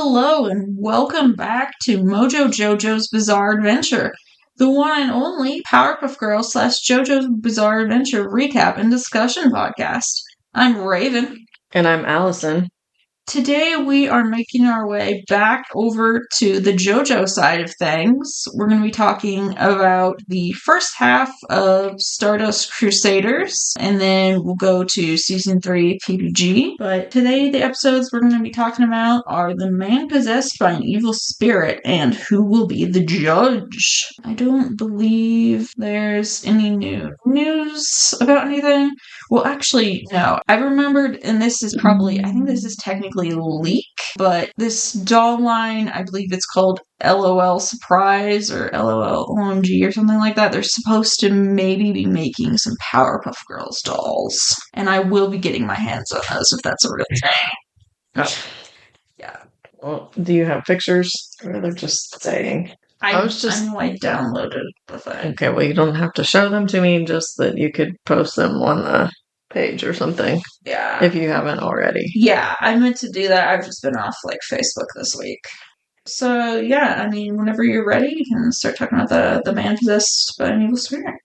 Hello and welcome back to MoJo JoJo's Bizarre Adventure, the one and only Powerpuff Girls / JoJo's Bizarre Adventure recap and discussion podcast. I'm Raven. And I'm Alison. Today we are making our way back over to the JoJo side of things. We're going to be talking about the first half of Stardust Crusaders, and then we'll go to Season 3 PPG. But today the episodes we're going to be talking about are The Man Possessed by an Evil Spirit and Who Will Be the Judge. I don't believe there's any new news about anything. Well, actually, no. I remembered, and this is probably, I think this is technically leak, but this doll line, I believe it's called LOL Surprise or LOL OMG or something like that. They're supposed to maybe be making some Powerpuff Girls dolls, and I will be getting my hands on those if that's a real thing. Oh. Yeah. Well, do you have pictures, or they're just saying? I know I downloaded the thing. Okay, well, you don't have to show them to me, just that you could post them on the page or something. Yeah. If you haven't already. Yeah, I meant to do that. I've just been off, Facebook this week. So, yeah, I mean, whenever you're ready, you can start talking about the man possessed by an evil spirit.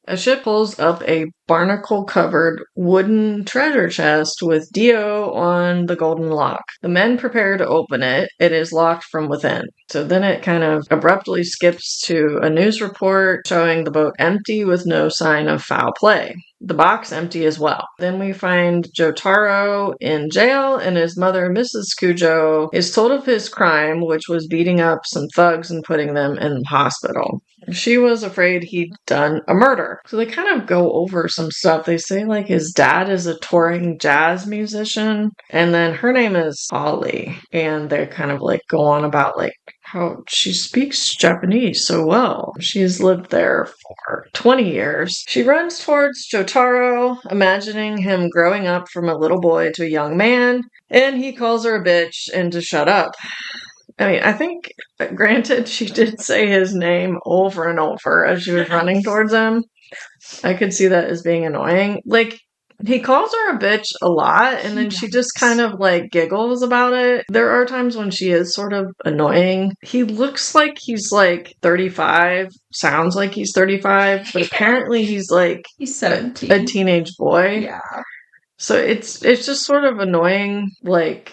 A ship pulls up a barnacle-covered wooden treasure chest with Dio on the golden lock. The men prepare to open it. It is locked from within. So then it kind of abruptly skips to a news report showing the boat empty with no sign of foul play. The box empty as well. Then we find Jotaro in jail, and his mother, Mrs. Cujo, is told of his crime, which was beating up some thugs and putting them in the hospital. She was afraid he'd done a murder. So they kind of go over some stuff. They say, his dad is a touring jazz musician, and then her name is Ollie, and they kind of, go on about, how she speaks Japanese so well. She's lived there for 20 years. She runs towards Jotaro, imagining him growing up from a little boy to a young man, and he calls her a bitch and to shut up. I mean, I think, granted, she did say his name over and over as she was running towards him. I could see that as being annoying. He calls her a bitch a lot, and then she just kind of, giggles about it. There are times when she is sort of annoying. He looks like he's, 35, sounds like he's 35, but apparently he's, he's 17. A teenage boy. Yeah. So it's just sort of annoying,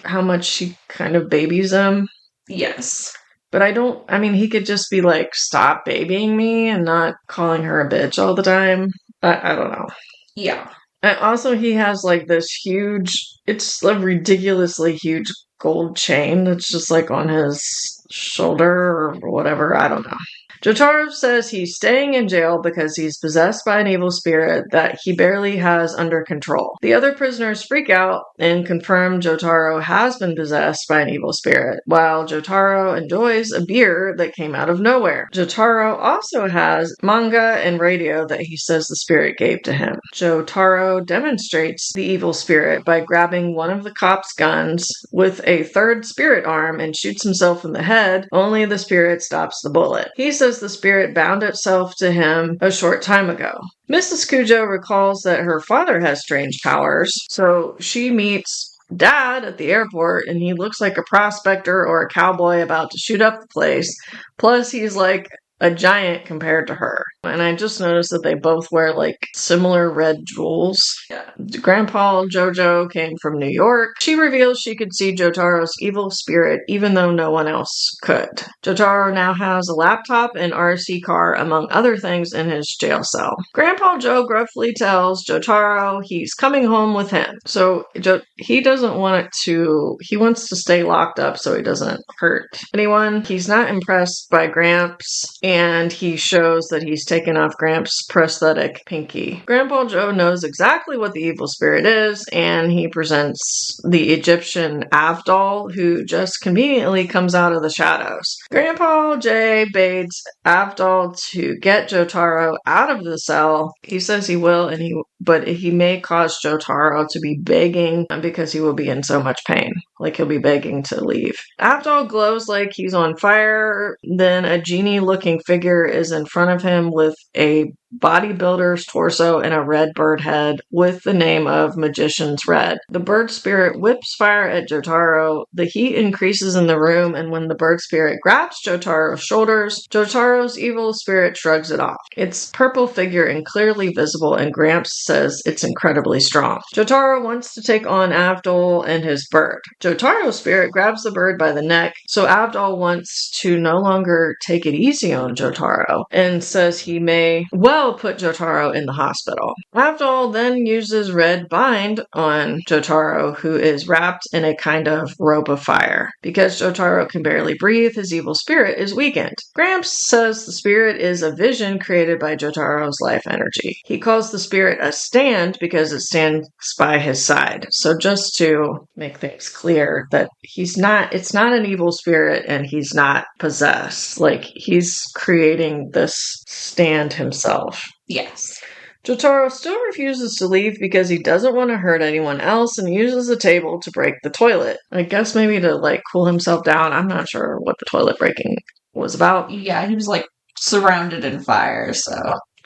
how much she kind of babies him. Yes. But he could just be stop babying me and not calling her a bitch all the time. I don't know. Yeah. And also he has this huge, it's a ridiculously huge gold chain that's just on his shoulder or whatever. I don't know. Jotaro says he's staying in jail because he's possessed by an evil spirit that he barely has under control. The other prisoners freak out and confirm Jotaro has been possessed by an evil spirit, while Jotaro enjoys a beer that came out of nowhere. Jotaro also has manga and radio that he says the spirit gave to him. Jotaro demonstrates the evil spirit by grabbing one of the cops' guns with a third spirit arm and shoots himself in the head, only the spirit stops the bullet. He says the spirit bound itself to him a short time ago. Mrs. Cujo recalls that her father has strange powers, so she meets Dad at the airport, and he looks like a prospector or a cowboy about to shoot up the place. Plus, he's a giant compared to her. And I just noticed that they both wear similar red jewels. Yeah. Grandpa JoJo came from New York. She reveals she could see Jotaro's evil spirit even though no one else could. Jotaro now has a laptop and RC car, among other things, in his jail cell. Grandpa Joe gruffly tells Jotaro he's coming home with him. So he doesn't want he wants to stay locked up so he doesn't hurt anyone. He's not impressed by Gramps, and he shows that he's taken off Gramps' prosthetic pinky. Grandpa Joe knows exactly what the evil spirit is, and he presents the Egyptian Avdol, who just conveniently comes out of the shadows. Grandpa J begs Avdol to get Jotaro out of the cell. He says he will, but he may cause Jotaro to be begging because he will be in so much pain. He'll be begging to leave. Avdol glows like he's on fire. Then a genie-looking figure is in front of him with a bodybuilder's torso and a red bird head with the name of Magician's Red. The bird spirit whips fire at Jotaro. The heat increases in the room, and when the bird spirit grabs Jotaro's shoulders, Jotaro's evil spirit shrugs it off. It's purple figure and clearly visible, and Gramps says it's incredibly strong. Jotaro wants to take on Avdol and his bird. Jotaro's spirit grabs the bird by the neck, so Avdol wants to no longer take it easy on Jotaro and says he may well put Jotaro in the hospital. Avdol then uses red bind on Jotaro, who is wrapped in a kind of rope of fire. Because Jotaro can barely breathe, his evil spirit is weakened. Gramps says the spirit is a vision created by Jotaro's life energy. He calls the spirit a stand because it stands by his side. So just to make things clear that it's not an evil spirit and he's not possessed. Like, he's creating this stand himself. Yes. Jotaro still refuses to leave because he doesn't want to hurt anyone else and uses a table to break the toilet. I guess maybe to, cool himself down. I'm not sure what the toilet breaking was about. Yeah, he was, surrounded in fire, so...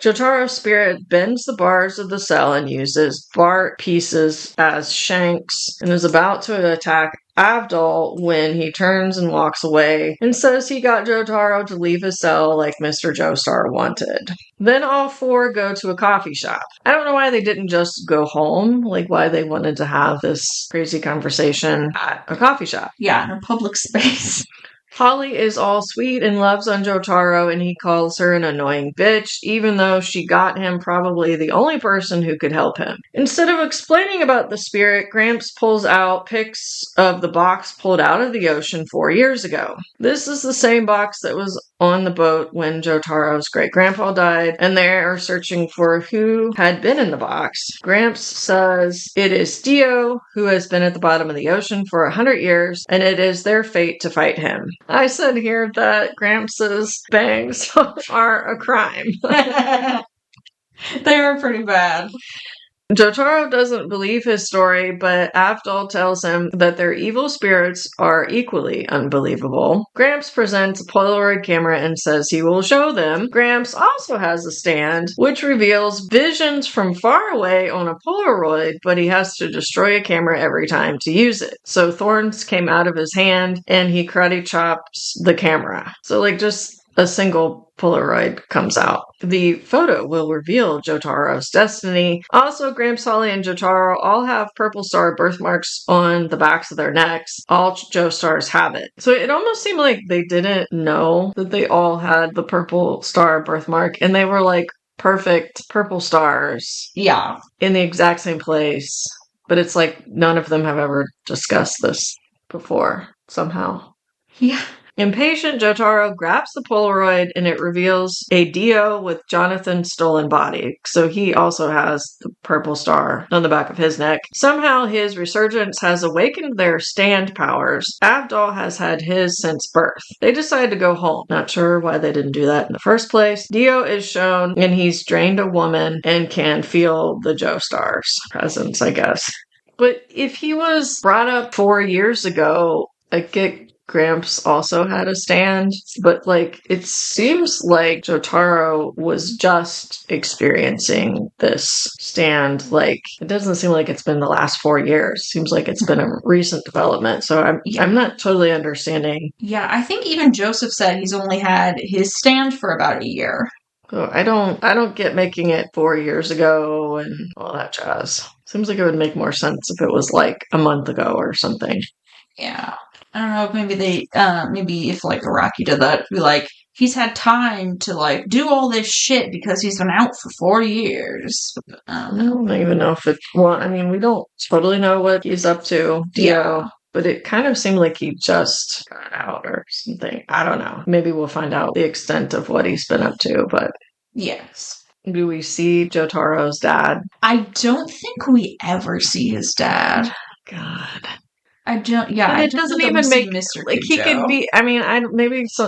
Jotaro's spirit bends the bars of the cell and uses bar pieces as shanks and is about to attack Avdol when he turns and walks away and says he got Jotaro to leave his cell like Mr. Joestar wanted. Then all four go to a coffee shop. I don't know why they didn't just go home, why they wanted to have this crazy conversation at a coffee shop. Yeah, in a public space. Holly is all sweet and loves on Jotaro, and he calls her an annoying bitch, even though she got him probably the only person who could help him. Instead of explaining about the spirit, Gramps pulls out pics of the box pulled out of the ocean 4 years ago. This is the same box that was on the boat when Jotaro's great-grandpa died, and they are searching for who had been in the box. Gramps says it is Dio, who has been at the bottom of the ocean for 100 years, and it is their fate to fight him. I said here that Gramps' bangs are a crime. They are pretty bad. Jotaro doesn't believe his story, but Avdol tells him that their evil spirits are equally unbelievable. Gramps presents a Polaroid camera and says he will show them. Gramps also has a stand, which reveals visions from far away on a Polaroid, but he has to destroy a camera every time to use it. So thorns came out of his hand, and he karate chops the camera. So just a single Polaroid comes out. The photo will reveal Jotaro's destiny. Also, Gramps, Holly, and Jotaro all have purple star birthmarks on the backs of their necks. All Joestars have it. So it almost seemed like they didn't know that they all had the purple star birthmark, and they were perfect purple stars. Yeah. In the exact same place. But it's none of them have ever discussed this before, somehow. Yeah. Impatient, Jotaro grabs the Polaroid and it reveals a Dio with Jonathan's stolen body. So he also has the purple star on the back of his neck. Somehow his resurgence has awakened their stand powers. Avdol has had his since birth. They decide to go home. Not sure why they didn't do that in the first place. Dio is shown and he's drained a woman and can feel the Joestar's presence, I guess. But if he was brought up 4 years ago, I get Gramps also had a stand, but it seems like Jotaro was just experiencing this stand. It doesn't seem like it's been the last 4 years. Seems like it's been a recent development. So I'm not totally understanding. Yeah, I think even Joseph said he's only had his stand for about a year. So I don't get making it 4 years ago and all that jazz. Seems like it would make more sense if it was a month ago or something. Yeah. I don't know if maybe if Araki did that, it'd be he's had time to do all this shit because he's been out for 4 years. I don't even know if we don't totally know what he's up to, Dio. Yeah. But it kind of seemed like he just got out or something. I don't know. Maybe we'll find out the extent of what he's been up to, but... Yes. Do we see Jotaro's dad? I don't think we ever see his dad. God. I don't. Yeah, and it doesn't even make Mr. He could be.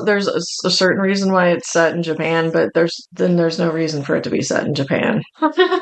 There's a certain reason why it's set in Japan, but there's no reason for it to be set in Japan,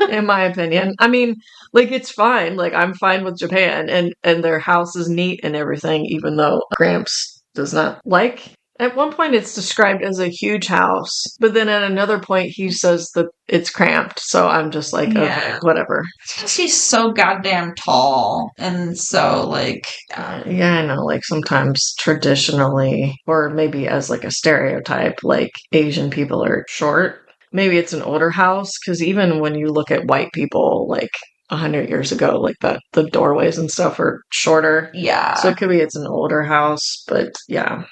in my opinion. It's fine. I'm fine with Japan, and their house is neat and everything, even though Gramps does not like At one point, it's described as a huge house, but then at another point, he says that it's cramped. So I'm just like, okay, whatever. He's so goddamn tall, and so like, yeah, I know. Like sometimes traditionally, or maybe as like a stereotype, like Asian people are short. Maybe it's an older house because even when you look at white people, like 100 years ago, like the doorways and stuff are shorter. Yeah. So it could be it's an older house, but yeah.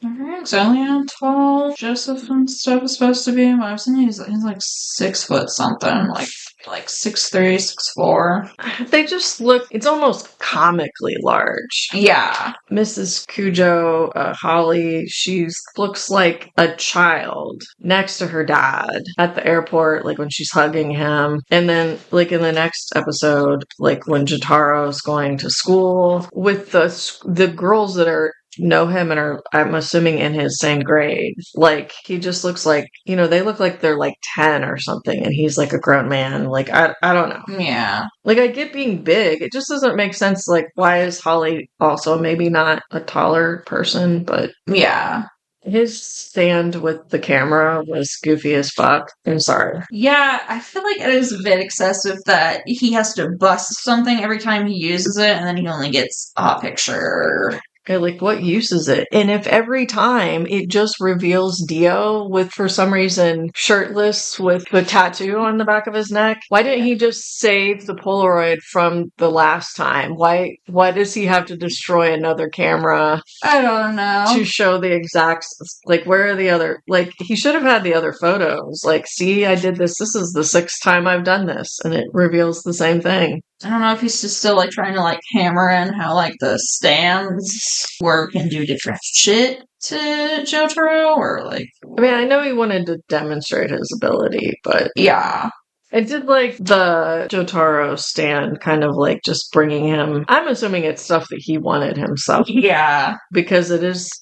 Exactly how tall Joseph and stuff is supposed to be. I've seen he's like 6 foot something, like 6'3", 6'4". They just look, it's almost comically large. Yeah. Mrs. Cujo, Holly, she looks like a child next to her dad at the airport, like when she's hugging him. And then, like in the next episode, like when Jotaro's going to school with the girls that know him and are, I'm assuming, in his same grade. Like he just looks like, they look like they're like 10 or something and he's like a grown man. Like I don't know. Yeah. Like I get being big. It just doesn't make sense. Like why is Holly also maybe not a taller person, but yeah. His stand with the camera was goofy as fuck. I'm sorry. Yeah, I feel like it is a bit excessive that he has to bust something every time he uses it and then he only gets a picture. Okay, like what use is it? And if every time it just reveals Dio with, for some reason, shirtless with the tattoo on the back of his neck, why didn't he just save the Polaroid from the last time? Why does he have to destroy another camera? I don't know. To show the exact, like, where are the other, like, he should have had the other photos. Like, see, I did this. This is the 6th time I've done this. And it reveals the same thing. I don't know if he's just still, like, trying to, like, hammer in how, like, the stands work and do different shit to Jotaro, or, like... I mean, I know he wanted to demonstrate his ability, but... Yeah. I did like the Jotaro stand kind of like just bringing him. I'm assuming it's stuff that he wanted himself. Yeah. Because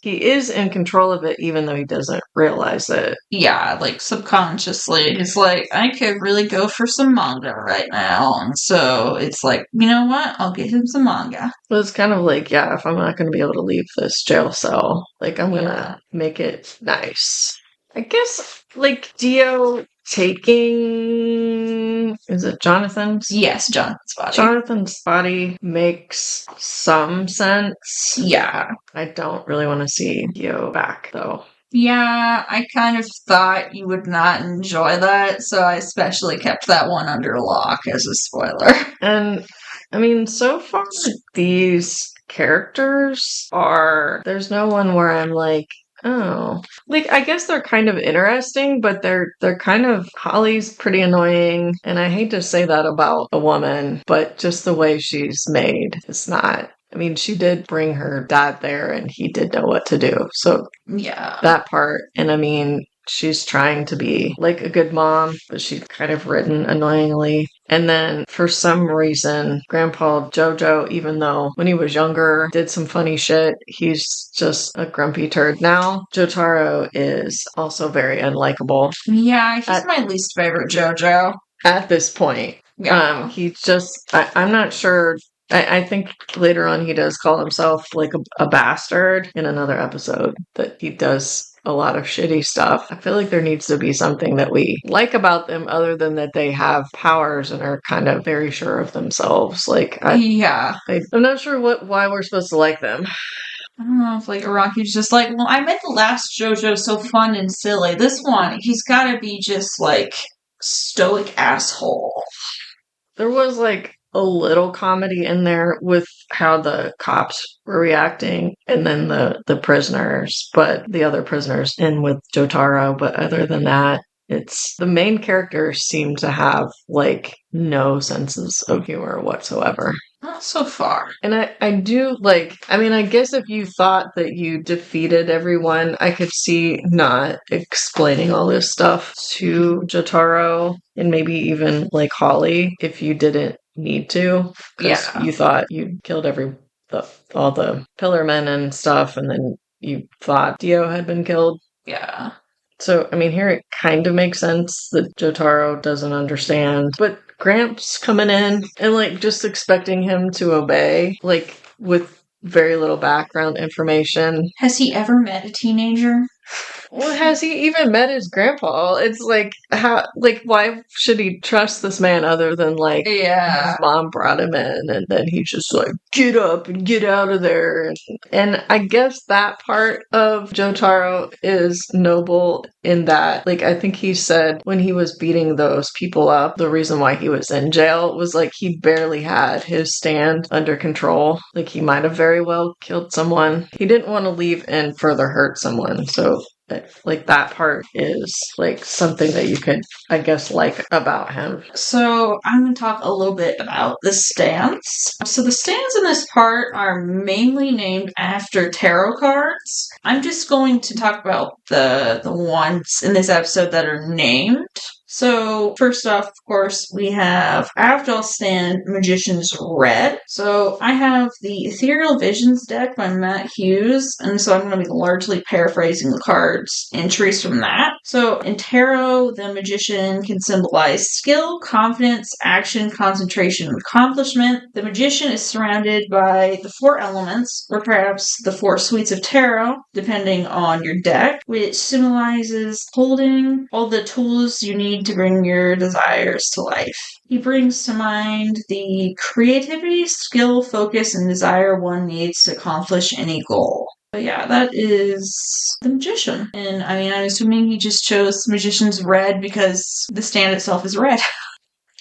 he is in control of it even though he doesn't realize it. Yeah, like subconsciously. He's like, I could really go for some manga right now. And so it's like, you know what? I'll get him some manga. But it's kind of like, yeah, if I'm not going to be able to leave this jail cell, like I'm going to make it nice. I guess like Dio taking, is it Jonathan's? Yes, Jonathan's body. Jonathan's body makes some sense. Yeah. I don't really want to see Dio back, though. Yeah, I kind of thought you would not enjoy that, so I especially kept that one under lock as a spoiler. And, I mean, so far, these characters there's no one where I'm like, oh, like I guess they're kind of interesting, but they're kind of, Holly's pretty annoying, and I hate to say that about a woman, but just the way she's made is not. I mean, she did bring her dad there, and he did know what to do. So yeah, that part, and I mean, she's trying to be like a good mom, but she's kind of written annoyingly. And then for some reason, Grandpa JoJo, even though when he was younger, did some funny shit, he's just a grumpy turd now. Jotaro is also very unlikable. Yeah, he's my least favorite JoJo. At this point. Yeah. He just, I'm not sure. I think later on he does call himself like a bastard in another episode, that he does a lot of shitty stuff. I feel like there needs to be something that we like about them other than that they have powers and are kind of very sure of themselves. Like, I'm not sure why we're supposed to like them. I don't know if like Araki's just like, well, I made the last JoJo so fun and silly. This one, he's got to be just like stoic asshole. There was like a little comedy in there with how the cops were reacting and then the prisoners, but the other prisoners in with Jotaro. But other than that, it's the main characters seem to have like no senses of humor whatsoever. Not so far. And I do like, I mean, I guess if you thought that you defeated everyone, I could see not explaining all this stuff to Jotaro and maybe even like Holly if you didn't need to. Because you thought you killed all the Pillarmen and stuff, and then you thought Dio had been killed. Yeah. So, I mean, here it kind of makes sense that Jotaro doesn't understand. But Gramps coming in and, like, just expecting him to obey, like, with very little background information. Has he ever met a teenager? Well, has he even met his grandpa? It's like, why should he trust this man other than, like, Yeah. his mom brought him in and then he just, like, get up and get out of there. And I guess that part of Jotaro is noble in that, like, I think he said when he was beating those people up, the reason why he was in jail was, like, he barely had his stand under control. Like, he might have very well killed someone. He didn't want to leave and further hurt someone, so like that part is like something that you could, I guess, like about him. So I'm going to talk a little bit about the stands. So the stands in this part are mainly named after tarot cards. I'm just going to talk about the ones in this episode that are named. So first off, of course, we have Avdol's stand, Magician's Red. So I have the Ethereal Visions deck by Matt Hughes, and so I'm going to be largely paraphrasing the cards entries from that. So in tarot, the magician can symbolize skill, confidence, action, concentration, and accomplishment. The magician is surrounded by the 4 elements, or perhaps the 4 suites of tarot, depending on your deck, which symbolizes holding all the tools you need to bring your desires to life. He brings to mind the creativity, skill, focus, and desire one needs to accomplish any goal. But yeah, that is the magician. And I mean, I'm assuming he just chose Magician's Red because the stand itself is red.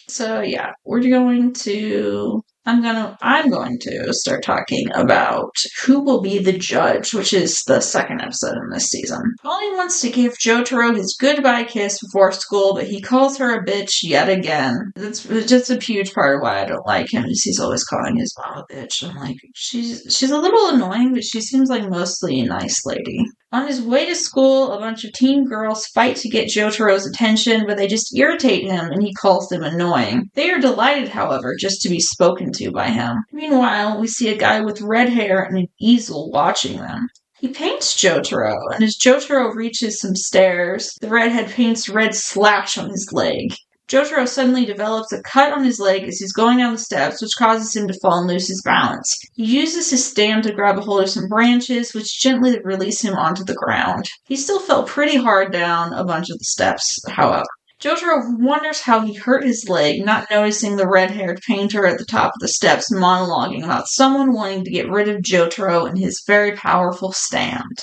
So yeah, we're going to I'm going to start talking about who will be the judge, which is the second episode in this season. Polly wants to give Jotaro his goodbye kiss before school, but he calls her a bitch yet again. That's just a huge part of why I don't like him, is he's always calling his mom a bitch. I'm like, she's a little annoying, but she seems like mostly a nice lady. On his way to school, a bunch of teen girls fight to get Jotaro's attention, but they just irritate him and he calls them annoying. They are delighted, however, just to be spoken to by him. Meanwhile, we see a guy with red hair and an easel watching them. He paints Jotaro, and as Jotaro reaches some stairs, the redhead paints red slash on his leg. Jotaro suddenly develops a cut on his leg as he's going down the steps, which causes him to fall and lose his balance. He uses his stand to grab a hold of some branches, which gently release him onto the ground. He still fell pretty hard down a bunch of the steps, however. Jotaro wonders how he hurt his leg, not noticing the red-haired painter at the top of the steps monologuing about someone wanting to get rid of Jotaro and his very powerful stand.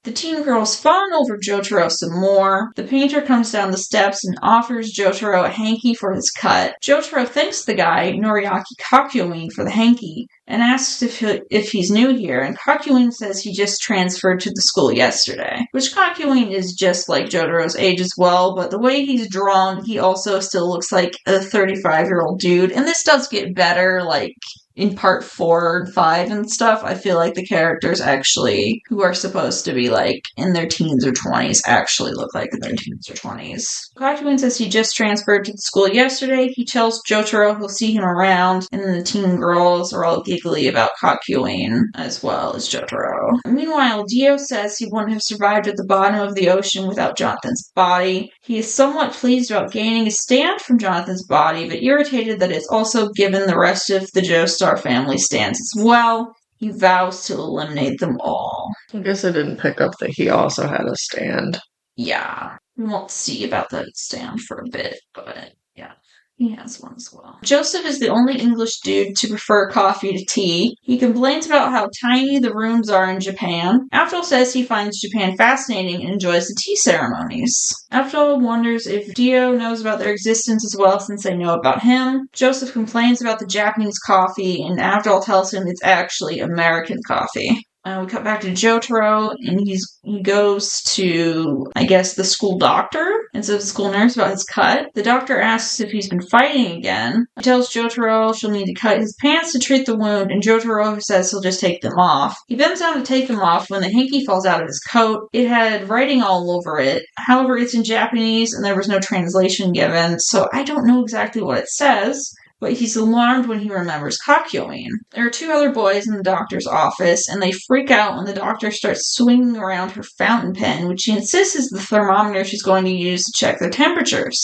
The teen girls fawn over Jotaro some more. The painter comes down the steps and offers Jotaro a hanky for his cut. Jotaro thanks the guy, Noriaki Kakyoin, for the hanky, and asks if he's new here, and Kakyoin says he just transferred to the school yesterday. Which Kakyoin is just like Jotaro's age as well, but the way he's drawn, he also still looks like a 35-year-old dude, and this does get better, like in part 4 and 5 and stuff. I feel like the characters actually, who are supposed to be like in their teens or 20s, actually look like in their teens or 20s. Kakyoin says he just transferred to the school yesterday. He tells Jotaro he'll see him around, and then the teen girls are all giggly about Kakyoin as well as Jotaro. Meanwhile, Dio says he wouldn't have survived at the bottom of the ocean without Jonathan's body. He is somewhat pleased about gaining a stand from Jonathan's body, but irritated that it's also given the rest of the Joestar family stands as well. He vows to eliminate them all. I guess I didn't pick up that he also had a stand. Yeah, we won't see about that stand for a bit, but yeah. He has one as well. Joseph is the only English dude to prefer coffee to tea. He complains about how tiny the rooms are in Japan. Avdol says he finds Japan fascinating and enjoys the tea ceremonies. Avdol wonders if Dio knows about their existence as well since they know about him. Joseph complains about the Japanese coffee, and Avdol tells him it's actually American coffee. We cut back to Jotaro, and he goes to, I guess, the school doctor instead of the school nurse about his cut. The doctor asks if he's been fighting again. He tells Jotaro she'll need to cut his pants to treat the wound, and Jotaro says he'll just take them off. He bends down to take them off when the hanky falls out of his coat. It had writing all over it. However, it's in Japanese, and there was no translation given, so I don't know exactly what it says. But he's alarmed when he remembers Kakyoin. There are 2 other boys in the doctor's office, and they freak out when the doctor starts swinging around her fountain pen, which she insists is the thermometer she's going to use to check their temperatures.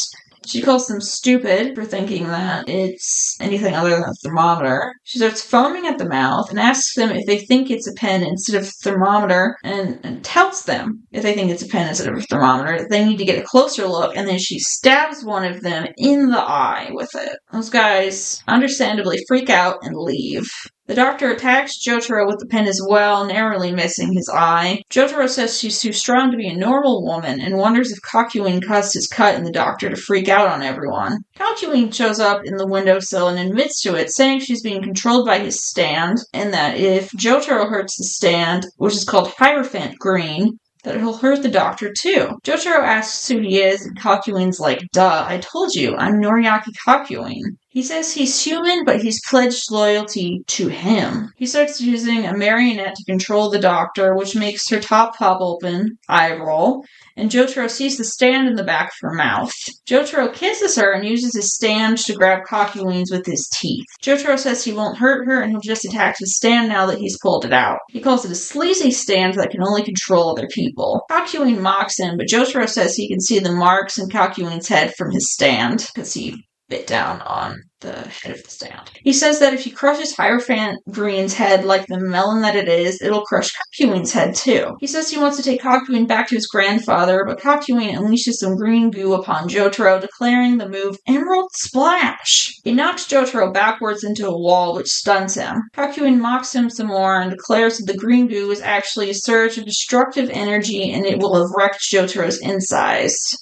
She calls them stupid for thinking that it's anything other than a thermometer. She starts foaming at the mouth and asks them if they think it's a pen instead of a thermometer, and tells them if they think it's a pen instead of a thermometer that they need to get a closer look, and then she stabs one of them in the eye with it. Those guys understandably freak out and leave. The doctor attacks Jotaro with the pen as well, narrowly missing his eye. Jotaro says she's too strong to be a normal woman and wonders if Kakuin caused his cut in the doctor to freak out on everyone. Kakuin shows up in the windowsill and admits to it, saying she's being controlled by his stand, and that if Jotaro hurts the stand, which is called Hierophant Green, that he'll hurt the doctor too. Jotaro asks who he is, and Kakuin's like, duh, I told you, I'm Noriaki Kakuin. He says he's human, but he's pledged loyalty to him. He starts using a marionette to control the doctor, which makes her top pop open, eye roll, and Jotaro sees the stand in the back of her mouth. Jotaro kisses her and uses his stand to grab Kakuin's with his teeth. Jotaro says he won't hurt her and he'll just attack the stand now that he's pulled it out. He calls it a sleazy stand that can only control other people. Kakuin mocks him, but Jotaro says he can see the marks in Kakuin's head from his stand, because he bit down on the head of the stand. He says that if he crushes Hierophant Green's head like the melon that it is, it'll crush Kakuin's head too. He says he wants to take Kakuin back to his grandfather, but Kakuin unleashes some green goo upon Jotaro, declaring the move Emerald Splash. He knocks Jotaro backwards into a wall, which stuns him. Kakuin mocks him some more and declares that the green goo is actually a surge of destructive energy and it will have wrecked Jotaro's insides.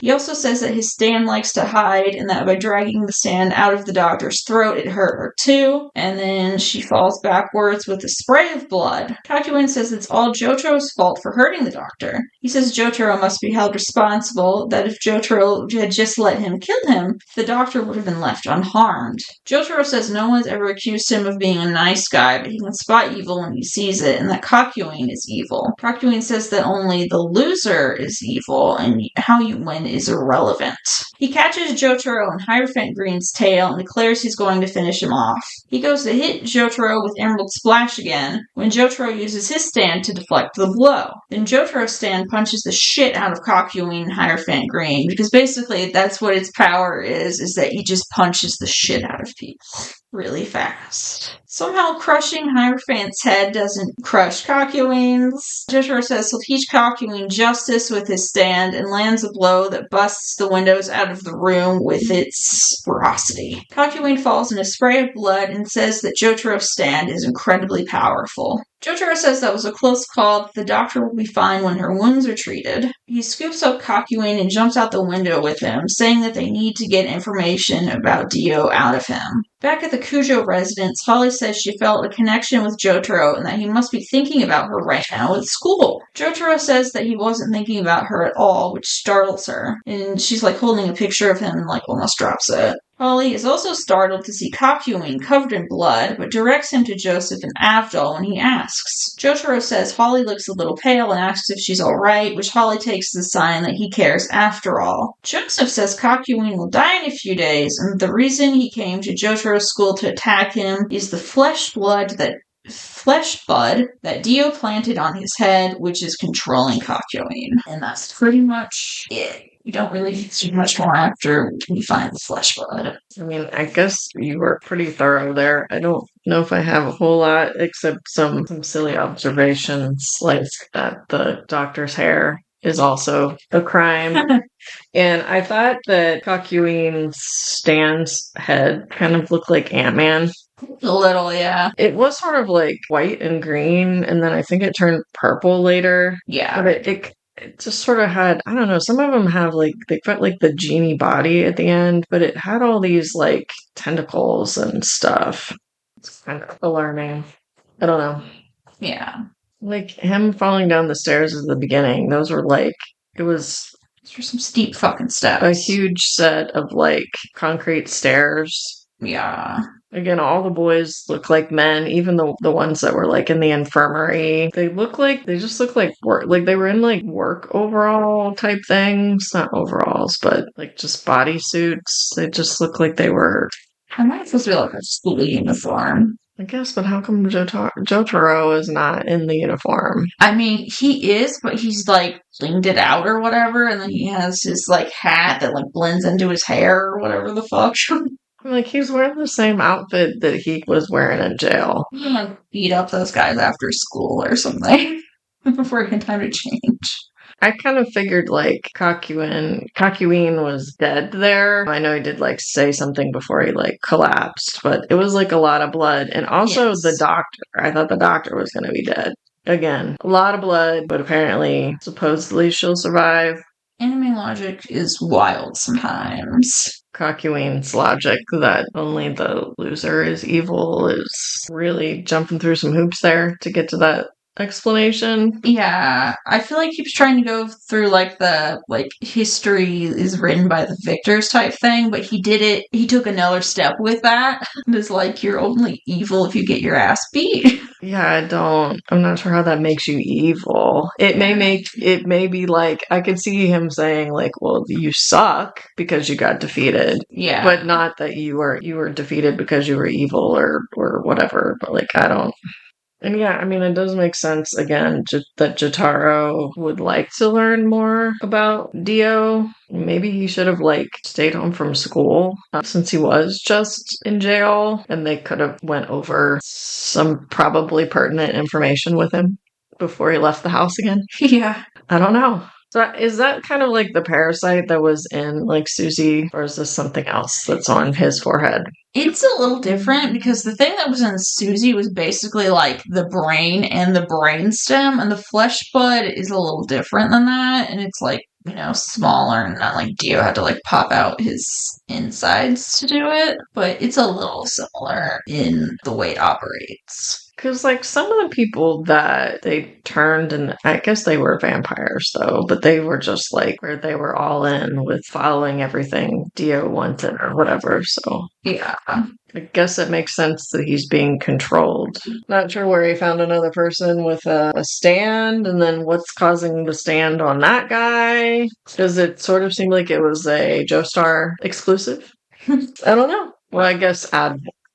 He also says that his stand likes to hide and that by dragging the stand out of the doctor's throat, it hurt her too. And then she falls backwards with a spray of blood. Kakuin says it's all Jotaro's fault for hurting the doctor. He says Jotaro must be held responsible, that if Jotaro had just let him kill him, the doctor would have been left unharmed. Jotaro says no one's ever accused him of being a nice guy, but he can spot evil when he sees it, and that Kakuin is evil. Kakuin says that only the loser is evil, and how you win is irrelevant. He catches Jotaro in Hierophant Green's tail and declares he's going to finish him off. He goes to hit Jotaro with Emerald Splash again, when Jotaro uses his stand to deflect the blow. Then Jotaro's stand punches the shit out of Kakuin and Hierophant Green, because basically that's what its power is that he just punches the shit out of people really fast. Somehow crushing Hierophant's head doesn't crush Kakuin's. Jotaro says he'll teach Kakuin justice with his stand and lands a blow that busts the windows out of the room with its ferocity. Kakuin falls in a spray of blood and says that Jotaro's stand is incredibly powerful. Jotaro says that was a close call, that the doctor will be fine when her wounds are treated. He scoops up Kakuin and jumps out the window with him, saying that they need to get information about Dio out of him. Back at the Kujo residence, Holly says she felt a connection with Jotaro and that he must be thinking about her right now at school. Jotaro says that he wasn't thinking about her at all, which startles her, and she's holding a picture of him and almost drops it. Holly is also startled to see Kakuin covered in blood, but directs him to Joseph and Avdol when he asks. Jotaro says Holly looks a little pale and asks if she's alright, which Holly takes as a sign that he cares after all. Joseph says Kakuin will die in a few days, and the reason he came to Jotaro's school to attack him is the flesh bud that Dio planted on his head, which is controlling Kakuin. And that's pretty much it. You don't really need too much more after you find the flesh blood. I mean, I guess you were pretty thorough there. I don't know if I have a whole lot except some silly observations, like that the doctor's hair is also a crime. And I thought that Kakuin's stand's head kind of looked like Ant-Man. A little, yeah. It was sort of white and green, and then I think it turned purple later. Yeah. But it just sort of had, I don't know, some of them have they felt like the genie body at the end, but it had all these tentacles and stuff. It's kind of alarming. I don't know. Yeah. Him falling down the stairs at the beginning, those were it was... Those were some steep fucking steps. A huge set of concrete stairs. Yeah. Again, all the boys look like men, even the ones that were in the infirmary. They just look like work, they were in work overall type things, not overalls, but just bodysuits. They just look like they were. I might supposed to be a school uniform. I guess, but how come Jotaro is not in the uniform? I mean, he is, but he's like blinged it out or whatever, and then he has his like hat that like blends into his hair or whatever the fuck. Like, he's wearing the same outfit that he was wearing in jail. I'm gonna beat up those guys after school or something before he had time to change. I kind of figured, like, Kakuin was dead there. I know he did, like, say something before he, like, collapsed, but it was, like, a lot of blood. And also Yes. the doctor. I thought the doctor was going to be dead. Again, a lot of blood, but apparently, supposedly she'll survive. Anime logic is wild sometimes. Kakuin's logic that only the loser is evil is really jumping through some hoops there to get to that explanation. Yeah, I feel like he was trying to go through like the like history is written by the victors type thing, but he took another step with that. It's like you're only evil if you get your ass beat. Yeah, I'm not sure how that makes you evil. It may be like, I could see him saying like, well, you suck because you got defeated. Yeah. But not that you were defeated because you were evil or whatever. But like, I don't. And yeah, I mean, it does make sense, again, that Jotaro would like to learn more about Dio. Maybe he should have, like, stayed home from school since he was just in jail, and they could have went over some probably pertinent information with him before he left the house again. Yeah. I don't know. So is that kind of like the parasite that was in, like, Susie, or is this something else that's on his forehead? It's a little different because the thing that was in Susie was basically like the brain and the brainstem, and the flesh bud is a little different than that, and it's like, you know, smaller, and not like Dio had to like pop out his insides to do it, but it's a little similar in the way it operates. Because, like, some of the people that they turned, and I guess they were vampires, though, but they were just, like, where they were all in with following everything Dio wanted or whatever, so. Yeah. I guess it makes sense that he's being controlled. Not sure where he found another person with a stand, and then what's causing the stand on that guy. Does it sort of seem like it was a Joestar exclusive? I don't know. Well, I guess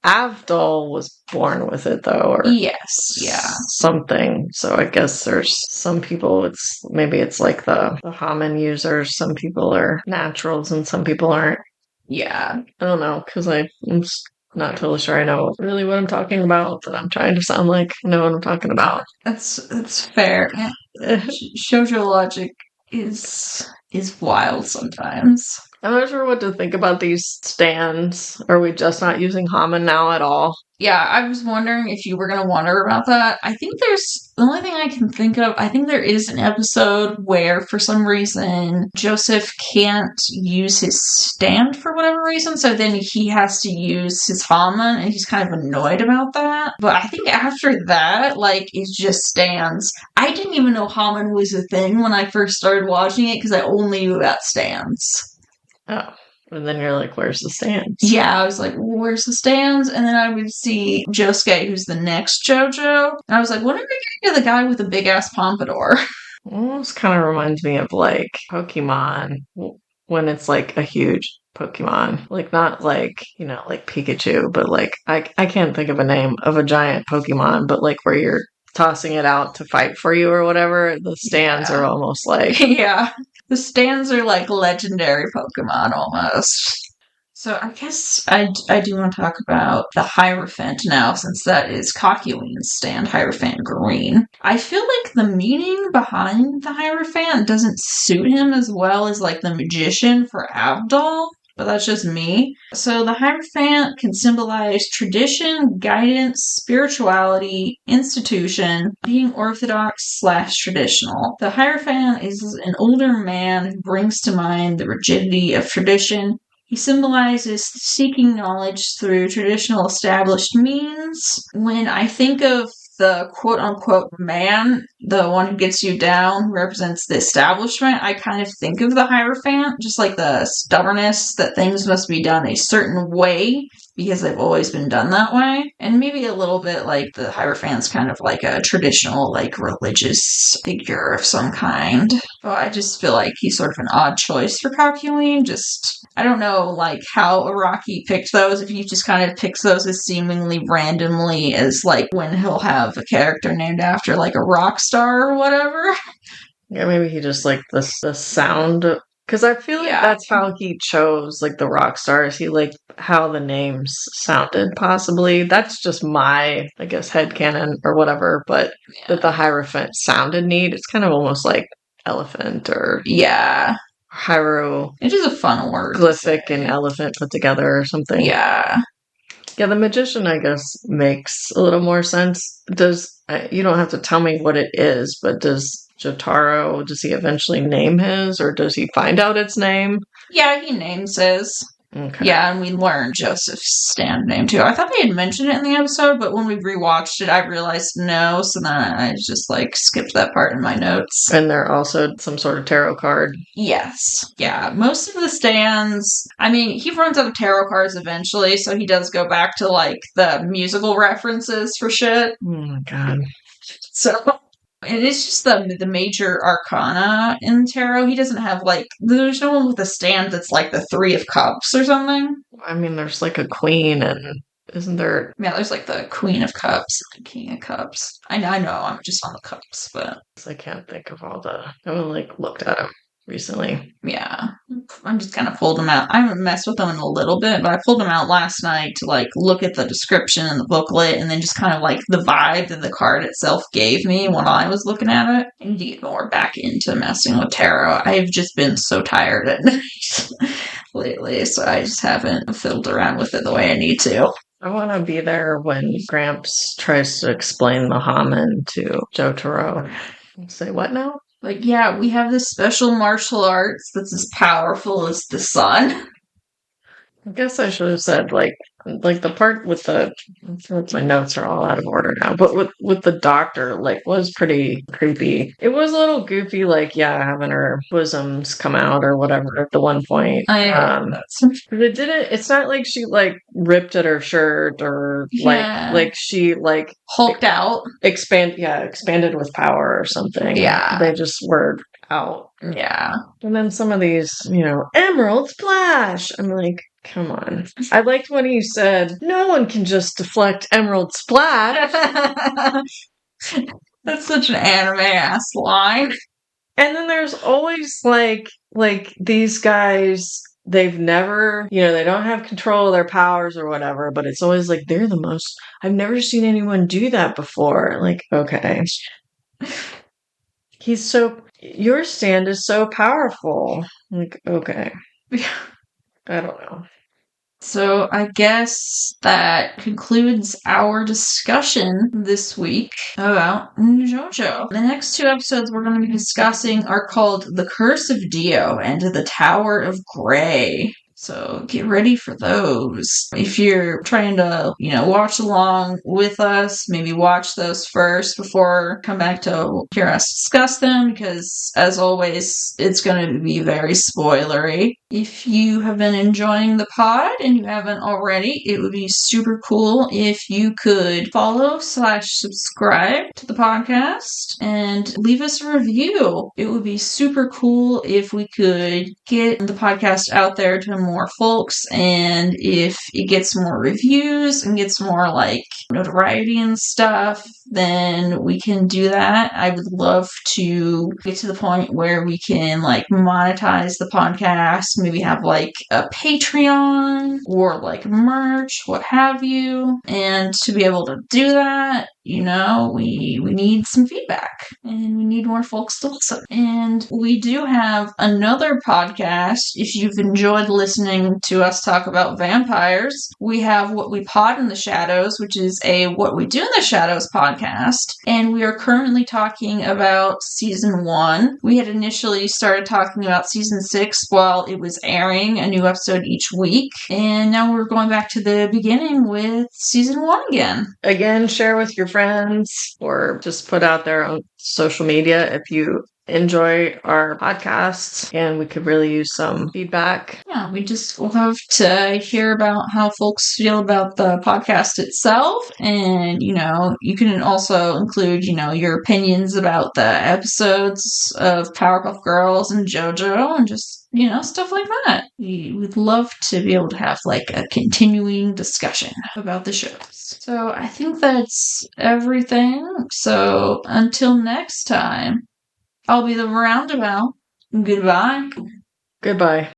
Avdol was born with it, though, or Yes, yeah. something. So I guess there's some people, maybe it's like the Haman users. Some people are naturals and some people aren't. Yeah. I don't know, because I'm just not totally sure I know really what I'm talking about, but I'm trying to sound like I know what I'm talking about. That's fair. Shoujo logic is wild sometimes. I'm not sure what to think about these stands. Are we just not using Haman now at all? Yeah, I was wondering if you were going to wonder about that. I think the only thing I can think of, I think there is an episode where for some reason Joseph can't use his stand for whatever reason, so then he has to use his Haman, and he's kind of annoyed about that. But I think after that, like, it just stands. I didn't even know Haman was a thing when I first started watching it, because I only knew about stands. Oh. And then you're like, where's the stands? Yeah, I was like, where's the stands? And then I would see Josuke, who's the next JoJo. And I was like, when are we getting to the guy with the big ass pompadour? Well, this kind of reminds me of like Pokemon when it's like a huge Pokemon. Like, not like, you know, like Pikachu, but like, I can't think of a name of a giant Pokemon, but like where you're tossing it out to fight for you or whatever. The stands are almost like. Yeah. The stands are like legendary Pokemon almost. So I guess I do want to talk about the Hierophant now, since that is Kakuin's stand, Hierophant Green. I feel like the meaning behind the Hierophant doesn't suit him as well as like the Magician for Avdol, but that's just me. So the Hierophant can symbolize tradition, guidance, spirituality, institution, being orthodox/traditional. The Hierophant is an older man who brings to mind the rigidity of tradition. He symbolizes seeking knowledge through traditional established means. When I think of the quote-unquote man, the one who gets you down, who represents the establishment, I kind of think of the Hierophant, just like the stubbornness that things must be done a certain way because they've always been done that way. And maybe a little bit like the Hierophant's kind of like a traditional, like religious figure of some kind. But I just feel like he's sort of an odd choice for Calculine. Just, I don't know, like how Araki picked those. If he just kind of picks those as seemingly randomly as like when he'll have a character named after like a rock star or whatever. Yeah, maybe he just liked the sound. Because I feel like that's how he chose, like, the rock stars. He liked how the names sounded, possibly. That's just my, I guess, headcanon or whatever. But that the Hierophant sounded neat. It's kind of almost like elephant or Hiero. It is a fun word. Glyphic and elephant put together or something. Yeah. Yeah, the magician, I guess, makes a little more sense. You don't have to tell me what it is, but does Jotaro, does he eventually name his, or does he find out its name? Yeah, he names his. Okay. Yeah, and we learned Joseph's stand name too. I thought they had mentioned it in the episode, but when we rewatched it, I realized no, so then I just like skipped that part in my notes. And they're also some sort of tarot card. Yes. Yeah, most of the stands, I mean, he runs out of tarot cards eventually, so he does go back to like the musical references for shit. Oh my god. So it is just the major arcana in tarot. He doesn't have like, there's no one with a stand that's like the Three of Cups or something. I mean, there's like a queen, and isn't there? Yeah, there's like the Queen of Cups and the King of Cups. I know, I'm just on the cups, but I can't think of all the. I haven't like looked at them recently. Yeah, I'm just kind of pulled them out. I haven't messed with them in a little bit, but I pulled them out last night to like look at the description and the booklet, and then just kind of like the vibe that the card itself gave me when I was looking at it. I need to get more back into messing with tarot. I've just been so tired at night lately, so I just haven't fiddled around with it the way I need to. I want to be there when Gramps tries to explain the Haman to Jotaro. Say what now? Like, yeah, we have this special martial arts that's as powerful as the sun. I guess I should have said, like the part with my notes are all out of order now, but with the doctor, like, was pretty creepy. It was a little goofy, like, having her bosoms come out or whatever at the one point. It didn't, it's not like she, like, ripped at her shirt or, like she, like, hulked out. Expanded with power or something. Yeah. They just were out. Yeah. And then some of these, Emerald Splash! I'm like, come on. I liked when he said, no one can just deflect Emerald Splash. That's such an anime-ass line. And then there's always, like these guys, they've never, they don't have control of their powers or whatever, but it's always like, they're the most, I've never seen anyone do that before. Like, okay. Your stand is so powerful. Like, okay. I don't know. So I guess that concludes our discussion this week about JoJo. The next two episodes we're going to be discussing are called The Curse of Dio and The Tower of Grey. So get ready for those. If you're trying to, watch along with us, maybe watch those first before come back to hear us discuss them, because as always, it's going to be very spoilery. If you have been enjoying the pod and you haven't already, it would be super cool if you could follow/subscribe to the podcast and leave us a review. It would be super cool if we could get the podcast out there to more folks, and if it gets more reviews and gets more like notoriety and stuff, then we can do that. I would love to get to the point where we can like monetize the podcast, maybe have like a Patreon or like merch, what have you. And to be able to do that, we need some feedback and we need more folks to listen. And we do have another podcast. If you've enjoyed listening to us talk about vampires, we have What We Pod in the Shadows, which is a What We Do in the Shadows podcast. And we are currently talking about season 1. We had initially started talking about season 6 while it was airing, a new episode each week. And now we're going back to the beginning with season 1 again. Again, share with your friends or just put out there on social media if you enjoy our podcasts and we could really use some feedback. Yeah, we just love to hear about how folks feel about the podcast itself. And, you can also include, your opinions about the episodes of Powerpuff Girls and JoJo and just, stuff like that. We'd love to be able to have like a continuing discussion about the shows. So I think that's everything. So until next time, I'll be the roundabout. Goodbye. Goodbye.